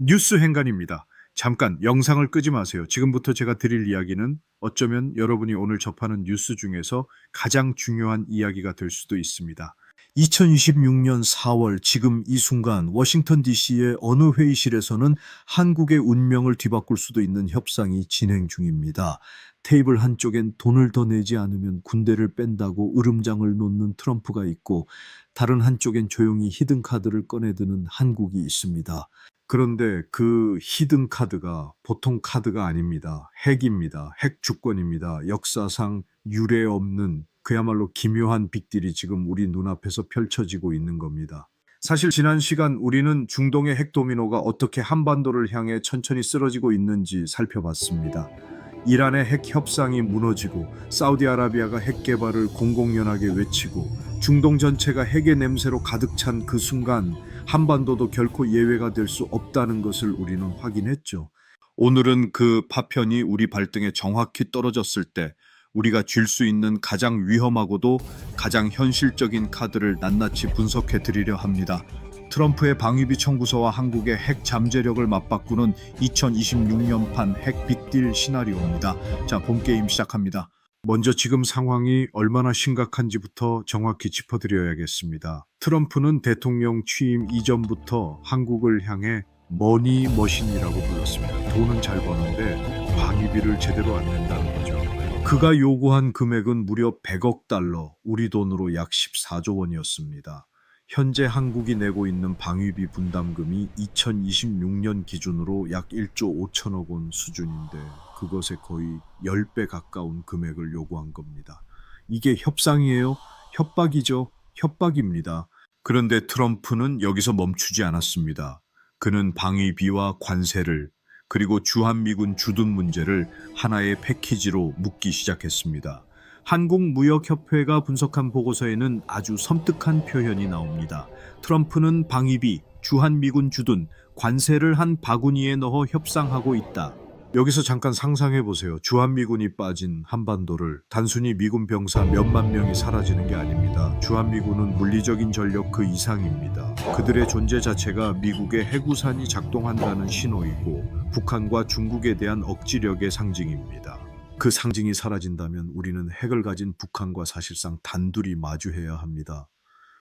뉴스 행간입니다. 잠깐 영상을 끄지 마세요. 지금부터 제가 드릴 이야기는 어쩌면 여러분이 오늘 접하는 뉴스 중에서 가장 중요한 이야기가 될 수도 있습니다. 2026년 4월 지금 이 순간 워싱턴 DC의 어느 회의실에서는 한국의 운명을 뒤바꿀 수도 있는 협상이 진행 중입니다. 테이블 한쪽엔 돈을 더 내지 않으면 군대를 뺀다고 으름장을 놓는 트럼프가 있고 다른 한쪽엔 조용히 히든카드를 꺼내드는 한국이 있습니다. 그런데 그 히든 카드가 보통 카드가 아닙니다. 핵입니다. 핵 주권입니다. 역사상 유례 없는 그야말로 기묘한 빅딜이 지금 우리 눈앞에서 펼쳐지고 있는 겁니다. 사실 지난 시간 우리는 중동의 핵 도미노가 어떻게 한반도를 향해 천천히 쓰러지고 있는지 살펴봤습니다. 이란의 핵 협상이 무너지고 사우디아라비아가 핵 개발을 공공연하게 외치고 중동 전체가 핵의 냄새로 가득 찬 그 순간 한반도도 결코 예외가 될 수 없다는 것을 우리는 확인했죠. 오늘은 그 파편이 우리 발등에 정확히 떨어졌을 때 우리가 쥘 수 있는 가장 위험하고도 가장 현실적인 카드를 낱낱이 분석해 드리려 합니다. 트럼프의 방위비 청구서와 한국의 핵 잠재력을 맞바꾸는 2026년판 핵 빅딜 시나리오입니다. 자, 본 게임 시작합니다. 먼저 지금 상황이 얼마나 심각한지부터 정확히 짚어드려야겠습니다. 트럼프는 대통령 취임 이전부터 한국을 향해 머니 머신이라고 불렀습니다. 돈은 잘 버는데 방위비를 제대로 안 낸다는 거죠. 그가 요구한 금액은 무려 100억 달러, 우리 돈으로 약 14조 원이었습니다. 현재 한국이 내고 있는 방위비 분담금이 2026년 기준으로 약 1조 5천억 원 수준인데 그것에 거의 10배 가까운 금액을 요구한 겁니다. 이게 협상이에요? 협박이죠. 협박입니다. 그런데 트럼프는 여기서 멈추지 않았습니다. 그는 방위비와 관세를 그리고 주한미군 주둔 문제를 하나의 패키지로 묶기 시작했습니다. 한국무역협회가 분석한 보고서에는 아주 섬뜩한 표현이 나옵니다. 트럼프는 방위비, 주한미군 주둔, 관세를 한 바구니에 넣어 협상하고 있다. 여기서 잠깐 상상해 보세요. 주한미군이 빠진 한반도를 단순히 미군 병사 몇만 명이 사라지는 게 아닙니다. 주한미군은 물리적인 전력 그 이상입니다. 그들의 존재 자체가 미국의 해구산이 작동한다는 신호이고 북한과 중국에 대한 억지력의 상징입니다. 그 상징이 사라진다면 우리는 핵을 가진 북한과 사실상 단둘이 마주해야 합니다.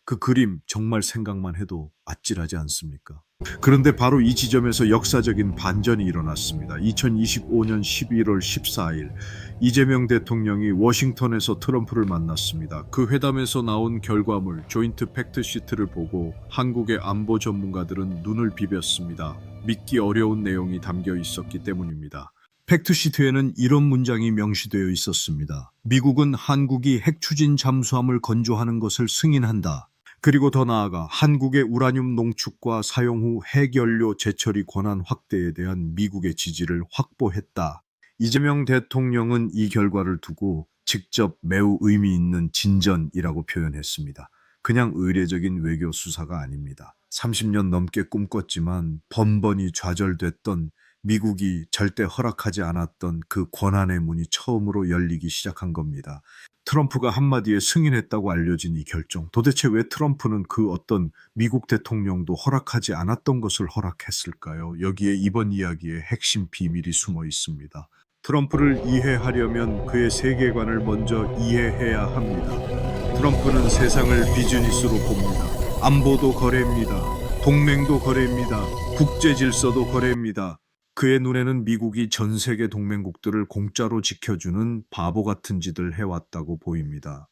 그 그림 정말 생각만 해도 아찔하지 않습니까? 그런데 바로 이 지점에서 역사적인 반전이 일어났습니다. 2025년 11월 14일 이재명 대통령이 워싱턴에서 트럼프를 만났습니다. 그 회담에서 나온 결과물 조인트 팩트시트를 보고 한국의 안보 전문가들은 눈을 비볐습니다. 믿기 어려운 내용이 담겨 있었기 때문입니다. 팩트시트에는 이런 문장이 명시되어 있었습니다. 미국은 한국이 핵 추진 잠수함을 건조하는 것을 승인한다. 그리고 더 나아가 한국의 우라늄 농축과 사용 후 핵연료 재처리 권한 확대에 대한 미국의 지지를 확보했다. 이재명 대통령은 이 결과를 두고 직접 매우 의미 있는 진전이라고 표현했습니다. 그냥 의례적인 외교 수사가 아닙니다. 30년 넘게 꿈꿨지만 번번이 좌절됐던 미국이 절대 허락하지 않았던 그 권한의 문이 처음으로 열리기 시작한 겁니다. 트럼프가 한마디에 승인했다고 알려진 이 결정. 도대체 왜 트럼프는 그 어떤 미국 대통령도 허락하지 않았던 것을 허락했을까요? 여기에 이번 이야기의 핵심 비밀이 숨어 있습니다. 트럼프를 이해하려면 그의 세계관을 먼저 이해해야 합니다. 트럼프는 세상을 비즈니스로 봅니다. 안보도 거래입니다. 동맹도 거래입니다. 국제 질서도 거래입니다. 그의 눈에는 미국이 전 세계 동맹국들을 공짜로 지켜주는 바보 같은 짓을 해왔다고 보입니다.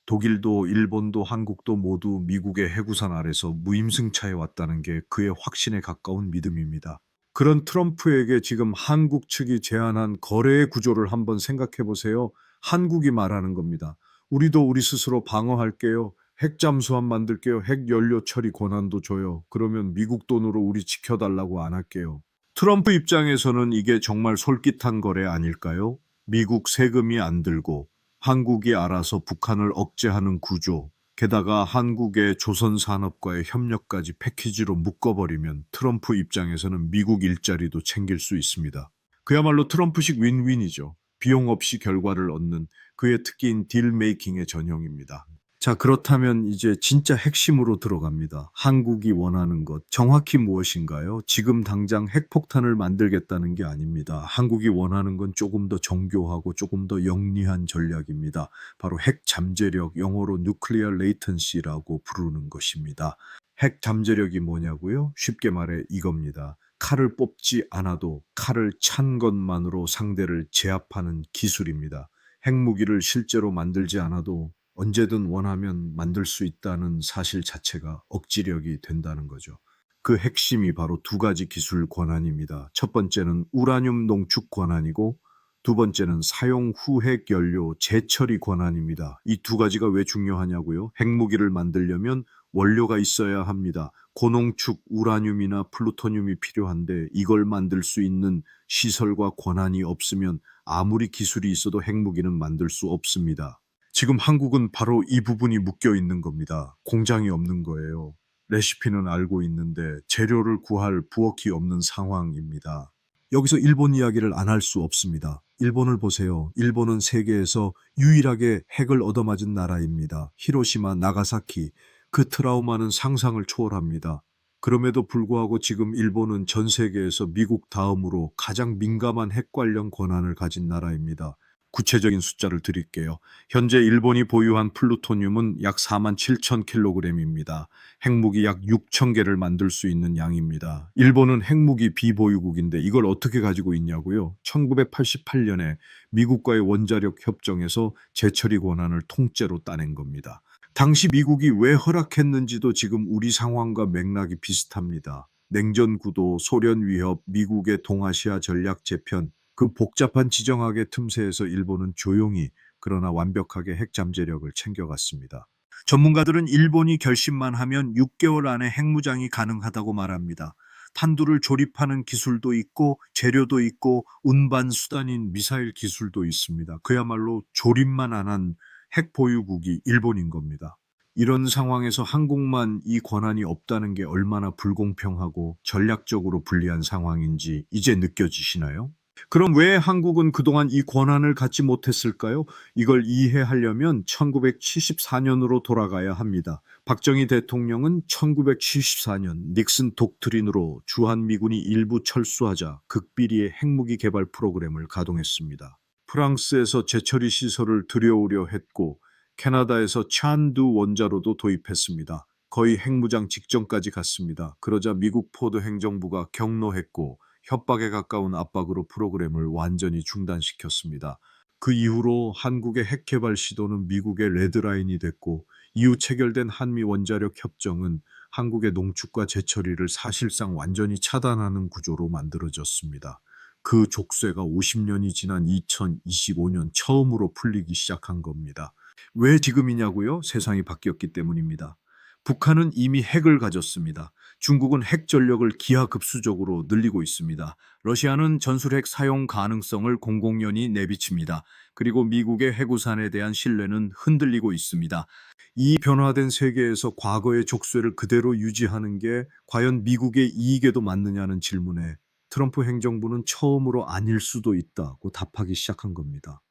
독일도 일본도 한국도 모두 미국의 해구산 아래서 무임승차해 왔다는 게 그의 확신에 가까운 믿음입니다. 그런 트럼프에게 지금 한국 측이 제안한 거래의 구조를 한번 생각해 보세요. 한국이 말하는 겁니다. 우리도 우리 스스로 방어할게요. 핵잠수함 만들게요. 핵연료 처리 권한도 줘요. 그러면 미국 돈으로 우리 지켜달라고 안 할게요. 트럼프 입장에서는 이게 정말 솔깃한 거래 아닐까요? 미국 세금이 안 들고 한국이 알아서 북한을 억제하는 구조, 게다가 한국의 조선산업과의 협력까지 패키지로 묶어버리면 트럼프 입장에서는 미국 일자리도 챙길 수 있습니다. 그야말로 트럼프식 윈윈이죠. 비용 없이 결과를 얻는 그의 특기인 딜 메이킹의 전형입니다. 자, 그렇다면 이제 진짜 핵심으로 들어갑니다. 한국이 원하는 것, 정확히 무엇인가요? 지금 당장 핵폭탄을 만들겠다는 게 아닙니다. 한국이 원하는 건 조금 더 정교하고 조금 더 영리한 전략입니다. 바로 핵 잠재력, 영어로 nuclear latency라고 부르는 것입니다. 핵 잠재력이 뭐냐고요? 쉽게 말해 이겁니다. 칼을 뽑지 않아도 칼을 찬 것만으로 상대를 제압하는 기술입니다. 핵무기를 실제로 만들지 않아도 언제든 원하면 만들 수 있다는 사실 자체가 억지력이 된다는 거죠. 그 핵심이 바로 두 가지 기술 권한입니다. 첫 번째는 우라늄 농축 권한이고 두 번째는 사용 후 핵 연료 재처리 권한입니다. 이 두 가지가 왜 중요하냐고요? 핵무기를 만들려면 원료가 있어야 합니다. 고농축 우라늄이나 플루토늄이 필요한데 이걸 만들 수 있는 시설과 권한이 없으면 아무리 기술이 있어도 핵무기는 만들 수 없습니다. 지금 한국은 바로 이 부분이 묶여 있는 겁니다. 공장이 없는 거예요. 레시피는 알고 있는데 재료를 구할 부엌이 없는 상황입니다. 여기서 일본 이야기를 안 할 수 없습니다. 일본을 보세요. 일본은 세계에서 유일하게 핵을 얻어맞은 나라입니다. 히로시마, 나가사키. 그 트라우마는 상상을 초월합니다. 그럼에도 불구하고 지금 일본은 전 세계에서 미국 다음으로 가장 민감한 핵 관련 권한을 가진 나라입니다. 구체적인 숫자를 드릴게요. 현재 일본이 보유한 플루토늄은 약 47,000kg입니다. 핵무기 약 6,000개를 만들 수 있는 양입니다. 일본은 핵무기 비보유국인데 이걸 어떻게 가지고 있냐고요? 1988년에 미국과의 원자력 협정에서 재처리 권한을 통째로 따낸 겁니다. 당시 미국이 왜 허락했는지도 지금 우리 상황과 맥락이 비슷합니다. 냉전 구도, 소련 위협, 미국의 동아시아 전략 재편, 그 복잡한 지정학의 틈새에서 일본은 조용히 그러나 완벽하게 핵 잠재력을 챙겨갔습니다. 전문가들은 일본이 결심만 하면 6개월 안에 핵무장이 가능하다고 말합니다. 탄두를 조립하는 기술도 있고 재료도 있고 운반 수단인 미사일 기술도 있습니다. 그야말로 조립만 안 한 핵 보유국이 일본인 겁니다. 이런 상황에서 한국만 이 권한이 없다는 게 얼마나 불공평하고 전략적으로 불리한 상황인지 이제 느껴지시나요? 그럼 왜 한국은 그동안 이 권한을 갖지 못했을까요? 이걸 이해하려면 1974년으로 돌아가야 합니다. 박정희 대통령은 1974년 닉슨 독트린으로 주한미군이 일부 철수하자 극비리의 핵무기 개발 프로그램을 가동했습니다. 프랑스에서 재처리 시설을 들여오려 했고 캐나다에서 찬두 원자로도 도입했습니다. 거의 핵무장 직전까지 갔습니다. 그러자 미국 포드 행정부가 경로했고 협박에 가까운 압박으로 프로그램을 완전히 중단시켰습니다. 그 이후로 한국의 핵 개발 시도는 미국의 레드라인이 됐고 이후 체결된 한미 원자력 협정은 한국의 농축과 재처리를 사실상 완전히 차단하는 구조로 만들어졌습니다. 그 족쇄가 50년이 지난 2025년 처음으로 풀리기 시작한 겁니다. 왜 지금이냐고요? 세상이 바뀌었기 때문입니다. 북한은 이미 핵을 가졌습니다. 중국은 핵 전력을 기하급수적으로 늘리고 있습니다. 러시아는 전술핵 사용 가능성을 공공연히 내비칩니다. 그리고 미국의 핵우산에 대한 신뢰는 흔들리고 있습니다. 이 변화된 세계에서 과거의 족쇄를 그대로 유지하는 게 과연 미국의 이익에도 맞느냐는 질문에 트럼프 행정부는 처음으로 아닐 수도 있다고 답하기 시작한 겁니다.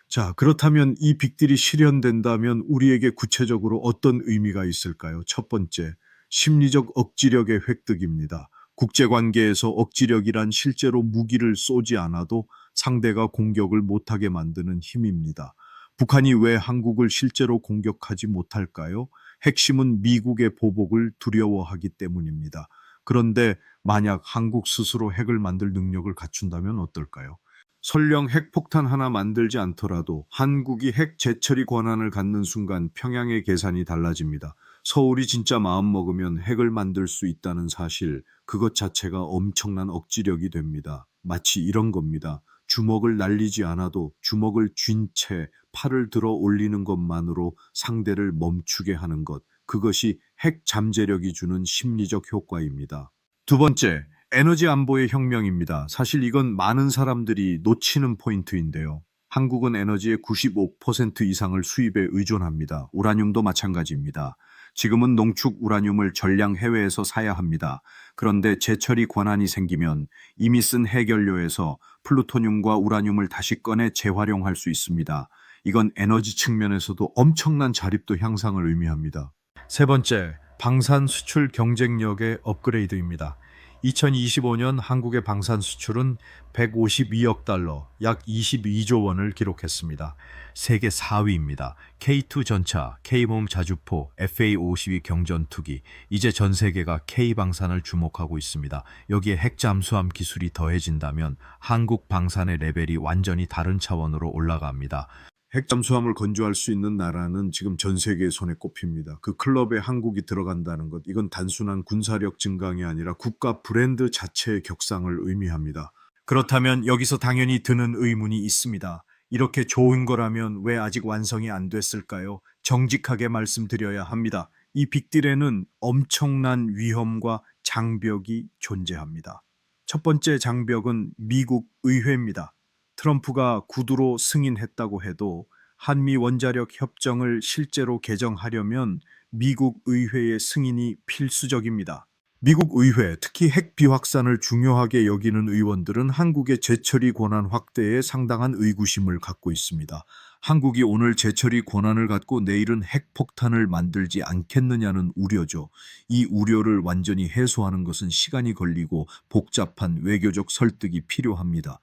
자, 그렇다면 이 빅딜이 실현된다면 우리에게 구체적으로 어떤 의미가 있을까요? 첫 번째, 심리적 억지력의 획득입니다. 국제관계에서 억지력이란 실제로 무기를 쏘지 않아도 상대가 공격을 못하게 만드는 힘입니다. 북한이 왜 한국을 실제로 공격하지 못할까요? 핵심은 미국의 보복을 두려워하기 때문입니다. 그런데 만약 한국 스스로 핵을 만들 능력을 갖춘다면 어떨까요? 설령 핵폭탄 하나 만들지 않더라도 한국이 핵 재처리 권한을 갖는 순간 평양의 계산이 달라집니다. 서울이 진짜 마음먹으면 핵을 만들 수 있다는 사실, 그것 자체가 엄청난 억지력이 됩니다. 마치 이런 겁니다. 주먹을 날리지 않아도 주먹을 쥔 채 팔을 들어 올리는 것만으로 상대를 멈추게 하는 것, 그것이 핵 잠재력이 주는 심리적 효과입니다. 두 번째, 에너지 안보의 혁명입니다. 사실 이건 많은 사람들이 놓치는 포인트인데요. 한국은 에너지의 95% 이상을 수입에 의존합니다. 우라늄도 마찬가지입니다. 지금은 농축 우라늄을 전량 해외에서 사야 합니다. 그런데 재처리 권한이 생기면 이미 쓴 핵연료에서 플루토늄과 우라늄을 다시 꺼내 재활용할 수 있습니다. 이건 에너지 측면에서도 엄청난 자립도 향상을 의미합니다. 세 번째, 방산 수출 경쟁력의 업그레이드입니다. 2025년 한국의 방산 수출은 152억 달러, 약 22조 원을 기록했습니다. 세계 4위입니다. K2 전차, K몸 자주포, FA52 경전투기, 이제 전 세계가 K방산을 주목하고 있습니다. 여기에 핵 잠수함 기술이 더해진다면 한국 방산의 레벨이 완전히 다른 차원으로 올라갑니다. 핵 잠수함을 건조할 수 있는 나라는 지금 전 세계의 손에 꼽힙니다. 그 클럽에 한국이 들어간다는 것, 이건 단순한 군사력 증강이 아니라 국가 브랜드 자체의 격상을 의미합니다. 그렇다면 여기서 당연히 드는 의문이 있습니다. 이렇게 좋은 거라면 왜 아직 완성이 안 됐을까요? 정직하게 말씀드려야 합니다. 이 빅딜에는 엄청난 위험과 장벽이 존재합니다. 첫 번째 장벽은 미국 의회입니다. 트럼프가 구두로 승인했다고 해도 한미 원자력 협정을 실제로 개정하려면 미국 의회의 승인이 필수적입니다. 미국 의회, 특히 핵 비확산을 중요하게 여기는 의원들은 한국의 재처리 권한 확대에 상당한 의구심을 갖고 있습니다. 한국이 오늘 재처리 권한을 갖고 내일은 핵폭탄을 만들지 않겠느냐는 우려죠. 이 우려를 완전히 해소하는 것은 시간이 걸리고 복잡한 외교적 설득이 필요합니다.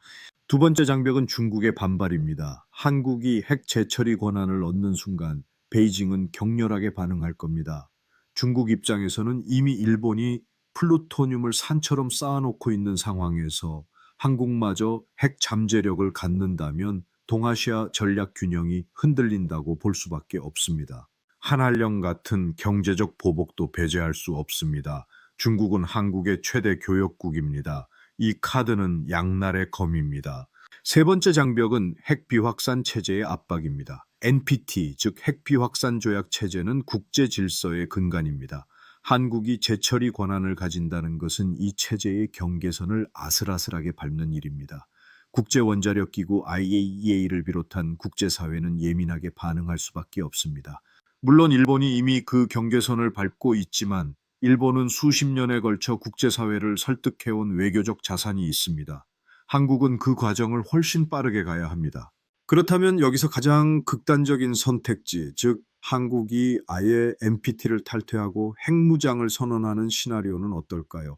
두 번째 장벽은 중국의 반발입니다. 한국이 핵 재처리 권한을 얻는 순간 베이징은 격렬하게 반응할 겁니다. 중국 입장에서는 이미 일본이 플루토늄을 산처럼 쌓아놓고 있는 상황에서 한국마저 핵 잠재력을 갖는다면 동아시아 전략 균형이 흔들린다고 볼 수밖에 없습니다. 한한령 같은 경제적 보복도 배제할 수 없습니다. 중국은 한국의 최대 교역국입니다. 이 카드는 양날의 검입니다. 세 번째 장벽은 핵 비확산 체제의 압박입니다. NPT, 즉 핵 비확산 조약 체제는 국제 질서의 근간입니다. 한국이 재처리 권한을 가진다는 것은 이 체제의 경계선을 아슬아슬하게 밟는 일입니다. 국제원자력기구 IAEA를 비롯한 국제사회는 예민하게 반응할 수밖에 없습니다. 물론 일본이 이미 그 경계선을 밟고 있지만 일본은 수십 년에 걸쳐 국제사회를 설득해온 외교적 자산이 있습니다. 한국은 그 과정을 훨씬 빠르게 가야 합니다. 그렇다면 여기서 가장 극단적인 선택지, 즉 한국이 아예 NPT를 탈퇴하고 핵무장을 선언하는 시나리오는 어떨까요?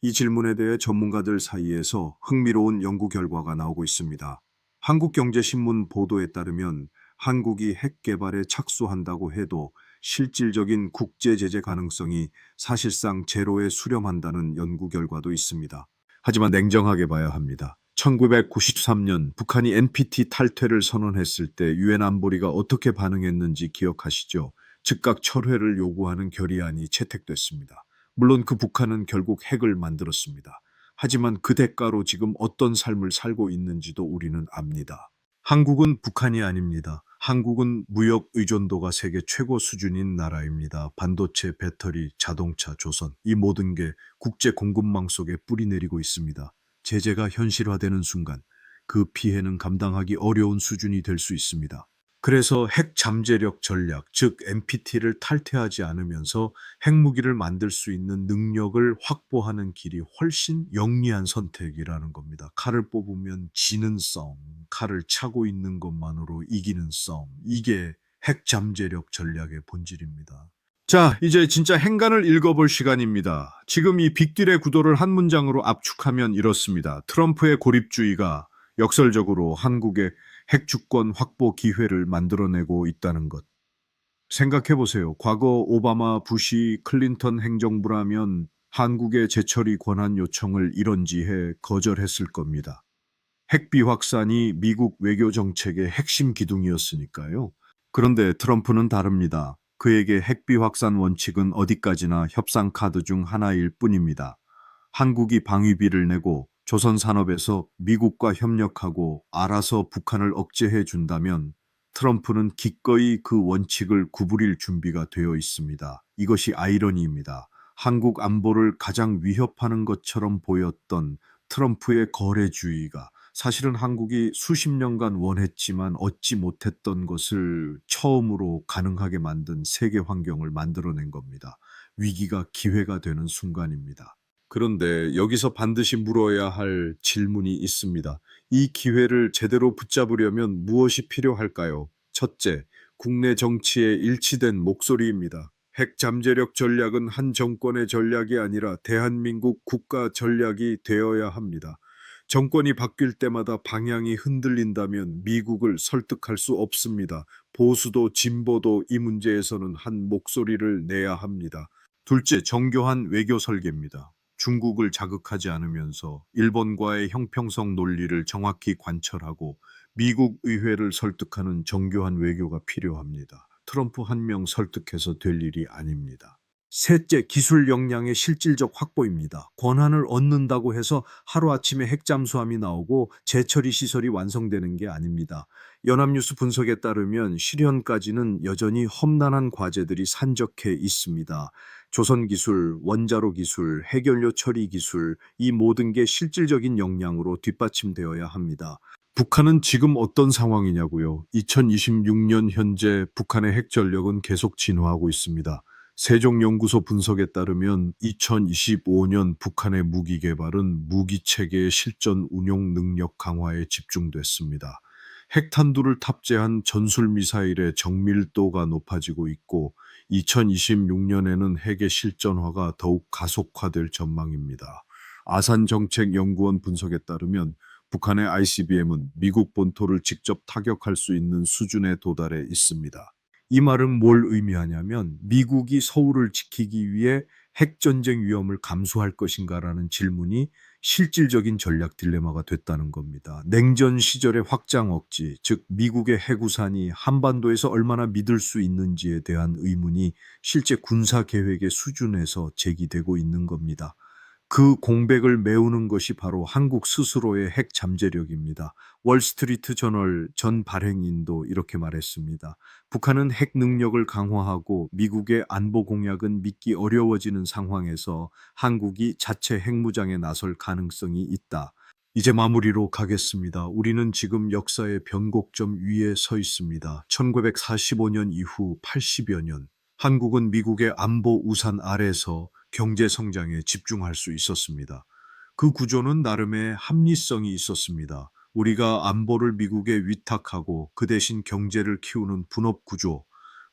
이 질문에 대해 전문가들 사이에서 흥미로운 연구 결과가 나오고 있습니다. 한국경제신문 보도에 따르면 한국이 핵 개발에 착수한다고 해도 실질적인 국제 제재 가능성이 사실상 제로에 수렴한다는 연구 결과도 있습니다. 하지만 냉정하게 봐야 합니다. 1993년 북한이 NPT 탈퇴를 선언했을 때 유엔 안보리가 어떻게 반응했는지 기억하시죠? 즉각 철회를 요구하는 결의안이 채택됐습니다. 물론 그 북한은 결국 핵을 만들었습니다. 하지만 그 대가로 지금 어떤 삶을 살고 있는지도 우리는 압니다. 한국은 북한이 아닙니다. 한국은 무역 의존도가 세계 최고 수준인 나라입니다. 반도체, 배터리, 자동차, 조선, 이 모든 게 국제 공급망 속에 뿌리내리고 있습니다. 제재가 현실화되는 순간 그 피해는 감당하기 어려운 수준이 될 수 있습니다. 그래서 핵 잠재력 전략, 즉 NPT를 탈퇴하지 않으면서 핵무기를 만들 수 있는 능력을 확보하는 길이 훨씬 영리한 선택이라는 겁니다. 칼을 뽑으면 지는 싸움, 칼을 차고 있는 것만으로 이기는 싸움, 이게 핵 잠재력 전략의 본질입니다. 자, 이제 진짜 행간을 읽어볼 시간입니다. 지금 이 빅딜의 구도를 한 문장으로 압축하면 이렇습니다. 트럼프의 고립주의가 역설적으로 한국의 핵 주권 확보 기회를 만들어내고 있다는 것. 생각해보세요. 과거 오바마, 부시, 클린턴 행정부라면 한국의 재처리 권한 요청을 이런지해 거절했을 겁니다. 핵비 확산이 미국 외교 정책의 핵심 기둥이었으니까요. 그런데 트럼프는 다릅니다. 그에게 핵비 확산 원칙은 어디까지나 협상 카드 중 하나일 뿐입니다. 한국이 방위비를 내고 조선 산업에서 미국과 협력하고 알아서 북한을 억제해 준다면 트럼프는 기꺼이 그 원칙을 구부릴 준비가 되어 있습니다. 이것이 아이러니입니다. 한국 안보를 가장 위협하는 것처럼 보였던 트럼프의 거래주의가 사실은 한국이 수십 년간 원했지만 얻지 못했던 것을 처음으로 가능하게 만든 세계 환경을 만들어낸 겁니다. 위기가 기회가 되는 순간입니다. 그런데 여기서 반드시 물어야 할 질문이 있습니다. 이 기회를 제대로 붙잡으려면 무엇이 필요할까요? 첫째, 국내 정치에 일치된 목소리입니다. 핵 잠재력 전략은 한 정권의 전략이 아니라 대한민국 국가 전략이 되어야 합니다. 정권이 바뀔 때마다 방향이 흔들린다면 미국을 설득할 수 없습니다. 보수도 진보도 이 문제에서는 한 목소리를 내야 합니다. 둘째, 정교한 외교 설계입니다. 중국을 자극하지 않으면서 일본과의 형평성 논리를 정확히 관철하고 미국 의회를 설득하는 정교한 외교가 필요합니다. 트럼프 한 명 설득해서 될 일이 아닙니다. 셋째, 기술 역량의 실질적 확보입니다. 권한을 얻는다고 해서 하루아침에 핵 잠수함이 나오고 재처리 시설이 완성되는 게 아닙니다. 연합뉴스 분석에 따르면 실현까지는 여전히 험난한 과제들이 산적해 있습니다. 조선 기술, 원자로 기술, 핵연료 처리 기술, 이 모든 게 실질적인 역량으로 뒷받침되어야 합니다. 북한은 지금 어떤 상황이냐고요? 2026년 현재 북한의 핵 전력은 계속 진화하고 있습니다. 세종연구소 분석에 따르면 2025년 북한의 무기 개발은 무기 체계의 실전 운용 능력 강화에 집중됐습니다. 핵탄두를 탑재한 전술 미사일의 정밀도가 높아지고 있고 2026년에는 핵의 실전화가 더욱 가속화될 전망입니다. 아산정책연구원 분석에 따르면 북한의 ICBM은 미국 본토를 직접 타격할 수 있는 수준에 도달해 있습니다. 이 말은 뭘 의미하냐면 미국이 서울을 지키기 위해 핵전쟁 위험을 감수할 것인가라는 질문이 실질적인 전략 딜레마가 됐다는 겁니다. 냉전 시절의 확장 억지, 즉 미국의 핵우산이 한반도에서 얼마나 믿을 수 있는지에 대한 의문이 실제 군사 계획의 수준에서 제기되고 있는 겁니다. 그 공백을 메우는 것이 바로 한국 스스로의 핵 잠재력입니다. 월스트리트 저널 전 발행인도 이렇게 말했습니다. 북한은 핵 능력을 강화하고 미국의 안보 공약은 믿기 어려워지는 상황에서 한국이 자체 핵무장에 나설 가능성이 있다. 이제 마무리로 가겠습니다. 우리는 지금 역사의 변곡점 위에 서 있습니다. 1945년 이후 80여 년, 한국은 미국의 안보 우산 아래서 경제 성장에 집중할 수 있었습니다. 그 구조는 나름의 합리성이 있었습니다. 우리가 안보를 미국에 위탁하고 그 대신 경제를 키우는 분업 구조.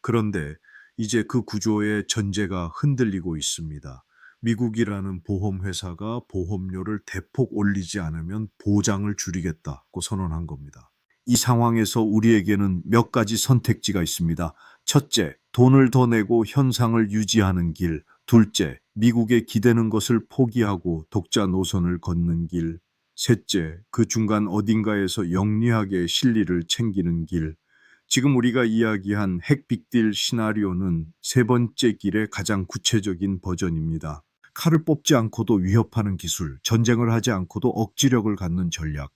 그런데 이제 그 구조의 전제가 흔들리고 있습니다. 미국이라는 보험회사가 보험료를 대폭 올리지 않으면 보장을 줄이겠다고 선언한 겁니다. 이 상황에서 우리에게는 몇 가지 선택지가 있습니다. 첫째, 돈을 더 내고 현상을 유지하는 길. 둘째, 미국에 기대는 것을 포기하고 독자 노선을 걷는 길. 셋째, 그 중간 어딘가에서 영리하게 실리를 챙기는 길. 지금 우리가 이야기한 핵 빅딜 시나리오는 세 번째 길의 가장 구체적인 버전입니다. 칼을 뽑지 않고도 위협하는 기술, 전쟁을 하지 않고도 억지력을 갖는 전략,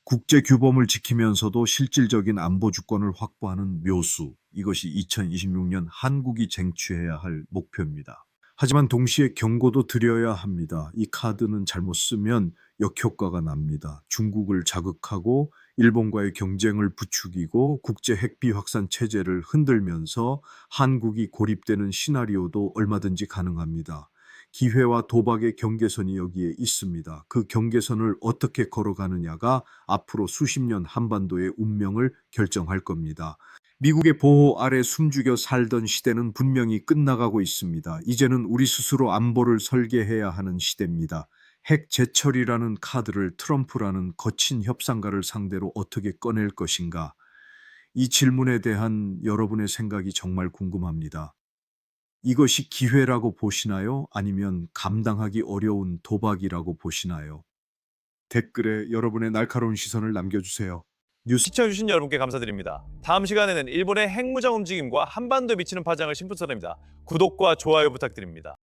국제 규범을 지키면서도 실질적인 안보 주권을 확보하는 묘수. 이것이 2026년 한국이 쟁취해야 할 목표입니다. 하지만 동시에 경고도 드려야 합니다. 이 카드는 잘못 쓰면 역효과가 납니다. 중국을 자극하고 일본과의 경쟁을 부추기고 국제 핵비 확산 체제를 흔들면서 한국이 고립되는 시나리오도 얼마든지 가능합니다. 기회와 도박의 경계선이 여기에 있습니다. 그 경계선을 어떻게 걸어가느냐가 앞으로 수십 년 한반도의 운명을 결정할 겁니다. 미국의 보호 아래 숨죽여 살던 시대는 분명히 끝나가고 있습니다. 이제는 우리 스스로 안보를 설계해야 하는 시대입니다. 핵 재처리라는 카드를 트럼프라는 거친 협상가를 상대로 어떻게 꺼낼 것인가? 이 질문에 대한 여러분의 생각이 정말 궁금합니다. 이것이 기회라고 보시나요? 아니면 감당하기 어려운 도박이라고 보시나요? 댓글에 여러분의 날카로운 시선을 남겨주세요. 뉴스 시청해주신 여러분께 감사드립니다. 다음 시간에는 일본의 핵무장 움직임과 한반도에 미치는 파장을 심부설합니다. 구독과 좋아요 부탁드립니다.